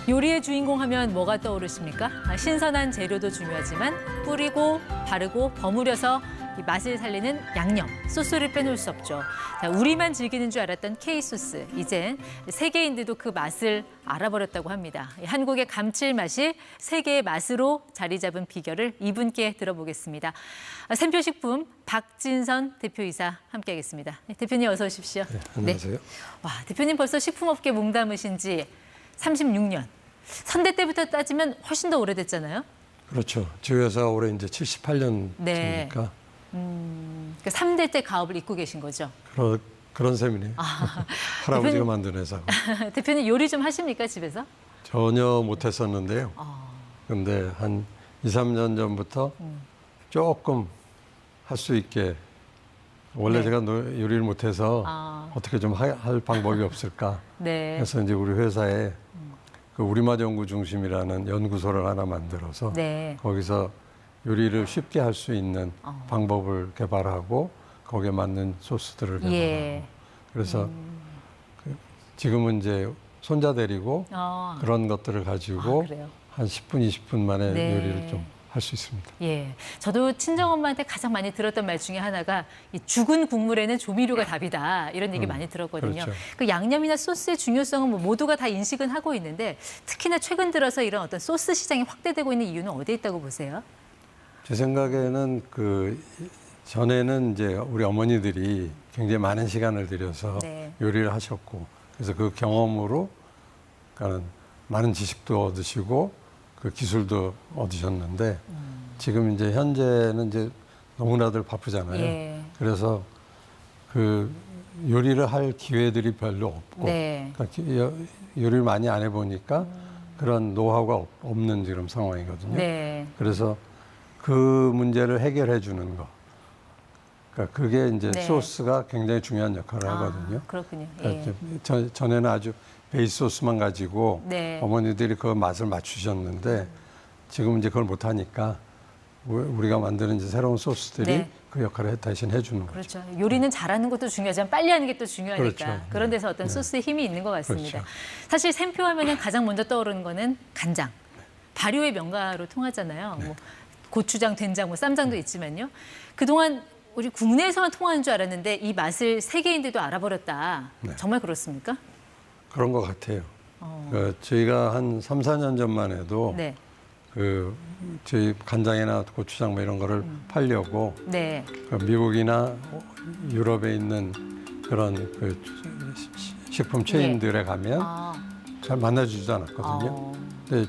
요리의 주인공 하면 뭐가 떠오르십니까? 신선한 재료도 중요하지만 뿌리고 바르고 버무려서 이 맛을 살리는 양념, 소스를 빼놓을 수 없죠. 자, 우리만 즐기는 줄 알았던 K소스, 이젠 세계인들도 그 맛을 알아버렸다고 합니다. 한국의 감칠맛이 세계의 맛으로 자리 잡은 비결을 이분께 들어보겠습니다. 샘표식품 박진선 대표이사 함께하겠습니다. 네, 대표님 어서 오십시오. 네, 안녕하세요. 네. 와, 대표님 벌써 식품업계 몸담으신 지 36년. 선대 때부터 따지면 훨씬 더 오래됐잖아요. 그렇죠. 저희 회사 올해 이제 78년이니까 네. 그러니까 3대 때 가업을 잇고 계신 거죠. 그런 셈이네요. 할아버지가 만든 회사고. 대표님 요리 좀 하십니까, 집에서? 전혀 못했었는데요. 근데 한 2, 3년 전부터 조금 할 수 있게 원래 네. 제가 요리를 못해서 어떻게 좀 할 방법이 없을까. 네. 그래서 이제 우리 회사에 그 우리맛 연구 중심이라는 연구소를 하나 만들어서 네. 거기서 요리를 쉽게 할 수 있는 방법을 개발하고 거기에 맞는 소스들을 개발하고 예. 그래서 지금은 이제 손자 데리고 아. 그런 것들을 가지고 그래요? 한 10분, 20분 만에 네. 요리를 좀 할 수 있습니다. 예. 저도 친정엄마한테 가장 많이 들었던 말 중에 하나가 이 죽은 국물에는 조미료가 답이다. 이런 얘기 많이 들었거든요. 그렇죠. 그 양념이나 소스의 중요성은 뭐 모두가 다 인식은 하고 있는데 특히나 최근 들어서 이런 어떤 소스 시장이 확대되고 있는 이유는 어디에 있다고 보세요? 제 생각에는 그 전에는 이제 우리 어머니들이 굉장히 많은 시간을 들여서 네. 요리를 하셨고 그래서 그 경험으로 그러니까 많은 지식도 얻으시고 그 기술도 얻으셨는데 지금 이제 현재는 이제 너무나들 바쁘잖아요. 예. 그래서 그 요리를 할 기회들이 별로 없고 네. 그러니까 요리를 많이 안 해보니까 그런 노하우가 없는 지금 상황이거든요. 네. 그래서 그 문제를 해결해 주는 거. 그러니까 그게 이제 네. 소스가 굉장히 중요한 역할을 하거든요. 그렇군요. 그러니까 예. 전에는 아주 베이스 소스만 가지고 네. 어머니들이 그 맛을 맞추셨는데 지금 이제 그걸 못 하니까 우리가 만드는 이제 새로운 소스들이 네. 그 역할을 대신 해주는 거죠. 그렇죠. 요리는 잘하는 것도 중요하지만 빨리 하는 게 또 중요하니까 그렇죠. 그런 데서 어떤 네. 소스의 힘이 있는 것 같습니다. 그렇죠. 사실 샘표 하면은 가장 먼저 떠오르는 거는 간장. 발효의 명가로 통하잖아요. 네. 뭐 고추장, 된장, 뭐 쌈장도 있지만요. 그동안 우리 국내에서만 통하는 줄 알았는데 이 맛을 세계인들도 알아버렸다. 네. 정말 그렇습니까? 그런 것 같아요. 저희가 한 3, 4년 전만 해도 네. 그 저희 간장이나 고추장 뭐 이런 거를 팔려고 네. 그 미국이나 유럽에 있는 그런 그 식품 체인들에 가면 아, 잘 만나주지도 않았거든요. 어. 근데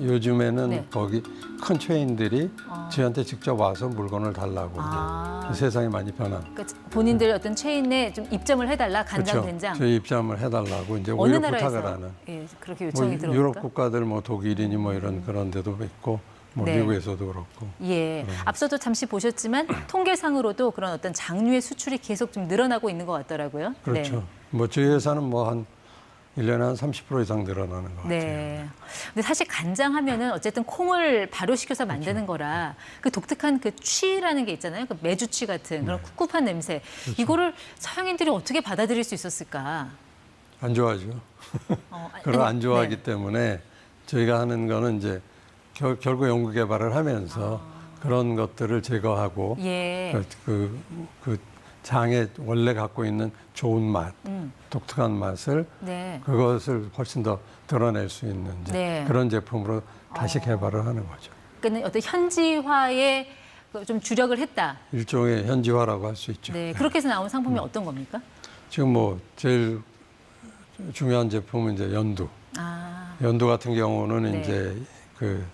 요즘에는 네. 거기 큰 체인들이 저희한테 직접 와서 물건을 달라고 아. 이제 세상이 많이 변한. 그러니까 본인들 어떤 체인에 좀 입점을 해달라 간장, 그렇죠. 된장. 저희 입점을 해달라고 이제 어느 오히려 나라에서 부탁을 하는. 예, 그렇게 뭐 요청이 유럽 들어옵니까? 국가들 뭐 독일이니 뭐 이런 그런 데도 있고 뭐 네. 미국에서도 그렇고. 예, 앞서도 잠시 보셨지만 통계상으로도 그런 어떤 장류의 수출이 계속 좀 늘어나고 있는 것 같더라고요. 그렇죠. 뭐 저희 회사는 뭐 한 1년에 한 30% 이상 늘어나는 것 같아요. 네. 근데 사실 간장 하면은 어쨌든 콩을 발효시켜서 만드는 거라 그 독특한 그 취라는 게 있잖아요. 그 메주취 같은 그런 꿉꿉한 냄새. 이거를 서양인들이 어떻게 받아들일 수 있었을까? 안 좋아하죠. 아니, 그걸 안 좋아하기 네. 때문에 저희가 하는 거는 이제 결국 연구 개발을 하면서 그런 것들을 제거하고 예. 그 장에 원래 갖고 있는 좋은 맛, 독특한 맛을 네. 그것을 훨씬 더 드러낼 수 있는 이제 네. 그런 제품으로 다시 개발을 하는 거죠. 그러니까 어떤 현지화에 좀 주력을 했다. 일종의 현지화라고 할 수 있죠. 네. 그렇게 해서 나온 상품이 어떤 겁니까? 지금 뭐 제일 중요한 제품은 이제 연두. 아, 연두 같은 경우는 네. 이제 그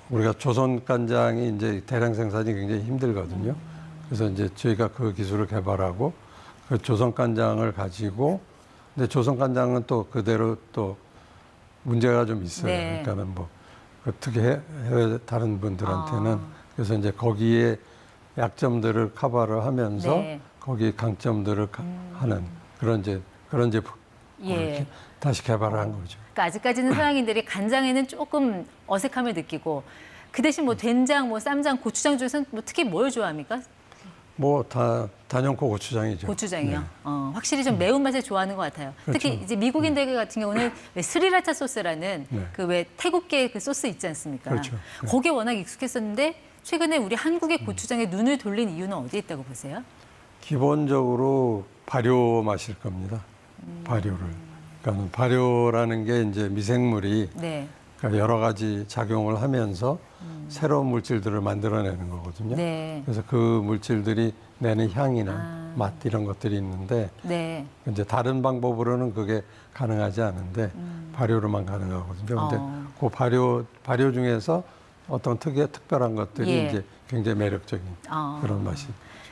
우리가 조선 간장이 이제 대량 생산이 굉장히 힘들거든요. 그래서 이제 저희가 그 기술을 개발하고 그 조선 간장을 가지고 근데 조선 간장은 또 그대로 또 문제가 좀 있어요. 네. 그러니까는 뭐 특히 해외 다른 분들한테는 그래서 이제 거기에 약점들을 커버를 하면서 네. 거기 강점들을 하는 그런 제품 예. 다시 개발을 한 거죠. 그러니까 아직까지는 서양인들이 간장에는 조금 어색함을 느끼고 그 대신 뭐 된장, 뭐 쌈장, 고추장 중에서는 뭐 특히 뭘 좋아합니까? 뭐 단연코 고추장이죠. 고추장이요. 네. 확실히 좀 매운맛을 좋아하는 것 같아요. 특히 그렇죠. 이제 미국인들 같은 경우는 왜 스리라차 소스라는 네. 그 왜 태국계 그 소스 있지 않습니까? 그렇죠. 네. 거기에 워낙 익숙했었는데 최근에 우리 한국의 고추장에 눈을 돌린 이유는 어디에 있다고 보세요? 기본적으로 발효 맛일 겁니다. 발효를. 그러니까 발효라는 게 이제 미생물이 네. 그러니까 여러 가지 작용을 하면서 새로운 물질들을 만들어내는 거거든요. 네. 그래서 그 물질들이 내는 향이나 맛 이런 것들이 있는데 네. 이제 다른 방법으로는 그게 가능하지 않은데 발효로만 가능하거든요. 근데 그 발효 중에서 어떤 특별한 것들이 예. 이제 굉장히 매력적인 그런 맛이.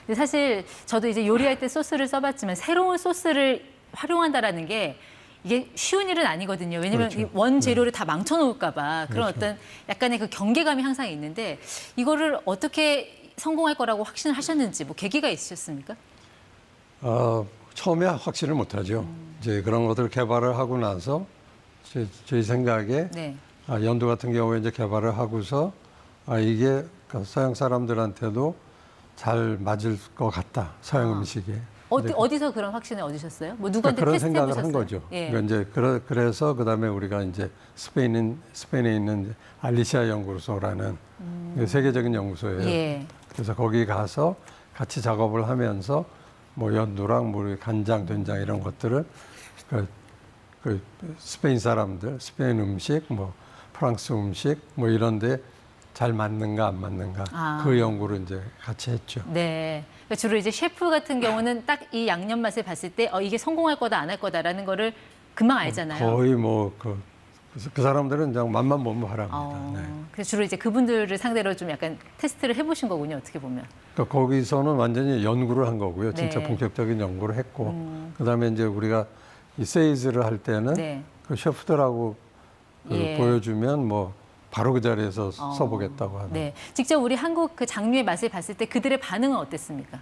근데 사실 저도 이제 요리할 때 소스를 써봤지만 새로운 소스를 활용한다라는 게 이게 쉬운 일은 아니거든요. 왜냐하면 그렇죠. 이 원재료를 다 망쳐놓을까 봐 그런 그렇죠. 어떤 약간의 그 경계감이 항상 있는데 이거를 어떻게 성공할 거라고 확신을 하셨는지 뭐 계기가 있으셨습니까? 처음에 확신을 못하죠. 이제 그런 것들을 개발을 하고 나서 저희 생각에 네. 연두 같은 경우에 이제 개발을 하고서 이게 그 서양 사람들한테도 잘 맞을 것 같다. 서양 음식에. 어디서 그런 확신을 얻으셨어요? 뭐 누구한테 그런 테스트 생각을 해보셨어요? 한 거죠. 예. 그러니까 이제 그래서 그다음에 우리가 이제 스페인에 있는 알리시아 연구소라는 세계적인 연구소예요. 예. 그래서 거기 가서 같이 작업을 하면서 뭐 연두랑 뭐 간장, 된장 이런 것들을 그 스페인 사람들, 스페인 음식, 뭐 프랑스 음식 뭐 이런데 잘 맞는가 안 맞는가 그 연구를 이제 같이 했죠. 네. 그러니까 주로 이제 셰프 같은 경우는 딱 이 양념 맛을 봤을 때 이게 성공할 거다 안 할 거다라는 거를 금방 알잖아요. 거의 뭐 그 사람들은 그냥 맛만 보면 바랍니다. 네. 그래서 주로 이제 그분들을 상대로 좀 약간 테스트를 해보신 거군요. 어떻게 보면. 그러니까 거기서는 완전히 연구를 한 거고요. 진짜 네. 본격적인 연구를 했고, 그다음에 이제 우리가 이 세일즈를 할 때는 네. 그 셰프들하고 예. 보여주면 뭐 바로 그 자리에서 써보겠다고 하는. 네. 직접 우리 한국 그 장류의 맛을 봤을 때 그들의 반응은 어땠습니까?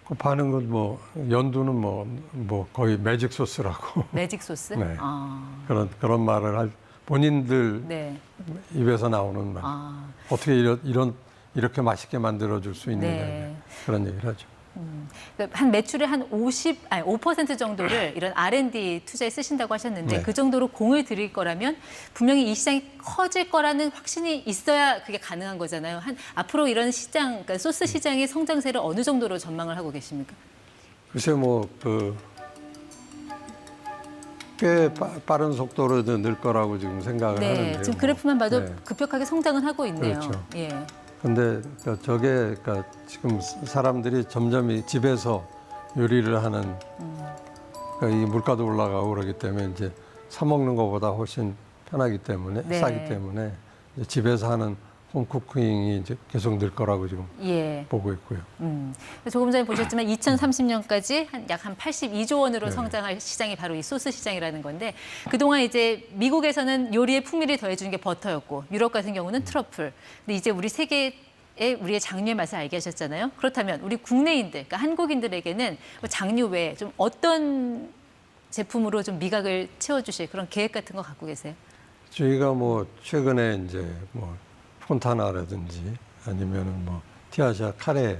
그 반응은 뭐 연두는 뭐 거의 매직 소스라고 매직 소스? 네. 그런 말을 할 본인들 네. 입에서 나오는 말. 어떻게 이렇게 맛있게 만들어 줄 수 있느냐 네. 그런 얘기를 하죠. 그러니까 한 매출의 한 5% 정도를 이런 R&D 투자에 쓰신다고 하셨는데 네. 그 정도로 공을 들일 거라면 분명히 이 시장이 커질 거라는 확신이 있어야 그게 가능한 거잖아요. 앞으로 이런 시장, 그러니까 소스 시장의 성장세를 어느 정도로 전망을 하고 계십니까? 글쎄 꽤 빠른 속도로 늘 거라고 지금 생각을 하는데요. 네, 지금 그래프만 봐도 네. 급격하게 성장은 하고 있네요. 그렇죠. 예. 근데 그러니까 지금 사람들이 점점 이 집에서 요리를 하는 그러니까 이 물가도 올라가고 그러기 때문에 이제 사 먹는 것보다 훨씬 편하기 때문에 네. 싸기 때문에 이제 집에서 하는 홈쿠킹이 이제 계속 늘 거라고 지금 예. 보고 있고요. 조금 전에 보셨지만 2030년까지 약 한 82조 원으로 네. 성장할 시장이 바로 이 소스 시장이라는 건데 그동안 이제 미국에서는 요리의 풍미를 더해주는 게 버터였고 유럽 같은 경우는 트러플. 근데 이제 우리 세계의 우리의 장류의 맛을 알게 하셨잖아요. 그렇다면 우리 국내인들, 그러니까 한국인들에게는 장류 외에 좀 어떤 제품으로 좀 미각을 채워주실 그런 계획 같은 거 갖고 계세요? 저희가 뭐 최근에 이제 뭐 폰타나라든지 아니면은 뭐 티아샤 카레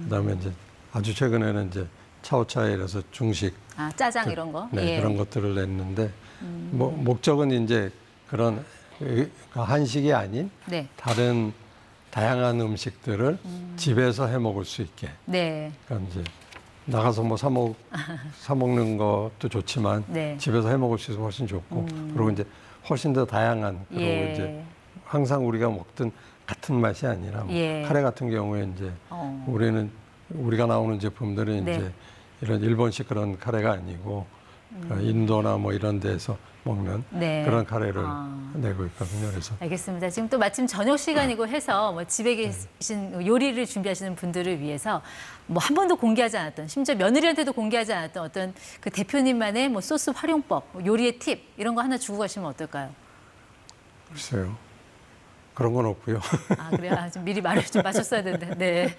그다음에 이제 아주 최근에는 이제 차오차이라서 중식 짜장 이런 거? 네, 예. 그런 것들을 냈는데 뭐 목적은 이제 그런 한식이 아닌 네. 다른 다양한 음식들을 집에서 해 먹을 수 있게. 네. 그러니까 이제 나가서 뭐 사 먹는 것도 좋지만 네. 집에서 해 먹을 수 있어서 훨씬 좋고 그리고 이제 훨씬 더 다양한 그리고 예. 이제 항상 우리가 먹던 같은 맛이 아니라 뭐 예. 카레 같은 경우에 이제 우리가 나오는 제품들은 네. 이제 이런 일본식 그런 카레가 아니고 그러니까 인도나 뭐 이런 데서 먹는 네. 그런 카레를 내고 있거든요. 그래서 알겠습니다. 지금 또 마침 저녁 시간이고 해서 뭐 집에 계신 요리를 준비하시는 분들을 위해서 뭐 한 번도 공개하지 않았던 심지어 며느리한테도 공개하지 않았던 어떤 그 대표님만의 뭐 소스 활용법, 뭐 요리의 팁 이런 거 하나 주고 가시면 어떨까요? 글쎄요. 그런 건 없고요. 그래요? 좀 미리 말을 좀 마셨어야 되는데.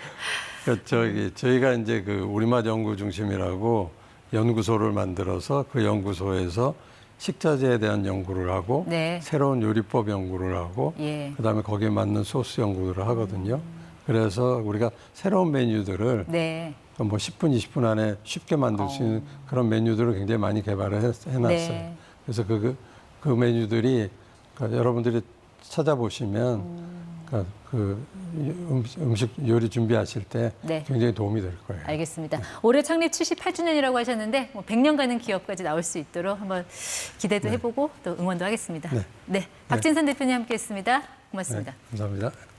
네. 저희가 이제 그 우리맛 연구 중심이라고 연구소를 만들어서 그 연구소에서 식자재에 대한 연구를 하고 네. 새로운 요리법 연구를 하고 예. 그다음에 거기에 맞는 소스 연구를 하거든요. 그래서 우리가 새로운 메뉴들을 네. 뭐 10분, 20분 안에 쉽게 만들 수 있는 그런 메뉴들을 굉장히 많이 개발을 해놨어요. 네. 그래서 그 메뉴들이 그러니까 여러분들이 찾아보시면 그러니까 그 음식 요리 준비하실 때 네. 굉장히 도움이 될 거예요. 알겠습니다. 올해 창립 78주년이라고 하셨는데 뭐 100년 가는 기업까지 나올 수 있도록 한번 기대도 해보고 또 응원도 하겠습니다. 네. 네. 박진선 대표님 함께했습니다. 고맙습니다. 네, 감사합니다.